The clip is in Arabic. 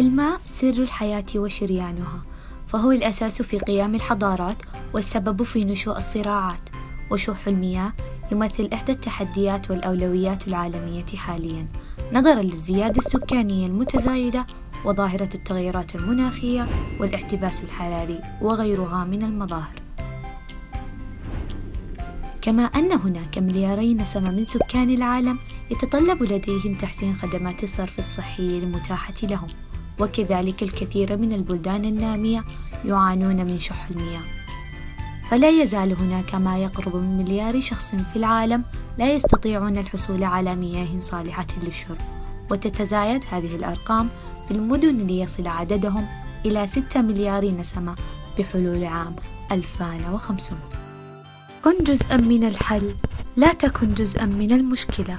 الماء سر الحياة وشريانها، فهو الأساس في قيام الحضارات والسبب في نشوء الصراعات، وشح المياه يمثل إحدى التحديات والأولويات العالمية حالياً نظراً للزيادة السكانية المتزايدة وظاهرة التغيرات المناخية والاحتباس الحراري وغيرها من المظاهر. كما أن هناك 2 نسمة من سكان العالم يتطلب لديهم تحسين خدمات الصرف الصحي المتاحة لهم، وكذلك الكثير من البلدان النامية يعانون من شح المياه، فلا يزال هناك ما يقرب من 1,000,000,000 شخص في العالم لا يستطيعون الحصول على مياه صالحة للشرب، وتتزايد هذه الأرقام في المدن ليصل عددهم إلى 6 مليار نسمة بحلول عام 2500. كن جزءاً من الحل، لا تكن جزءاً من المشكلة.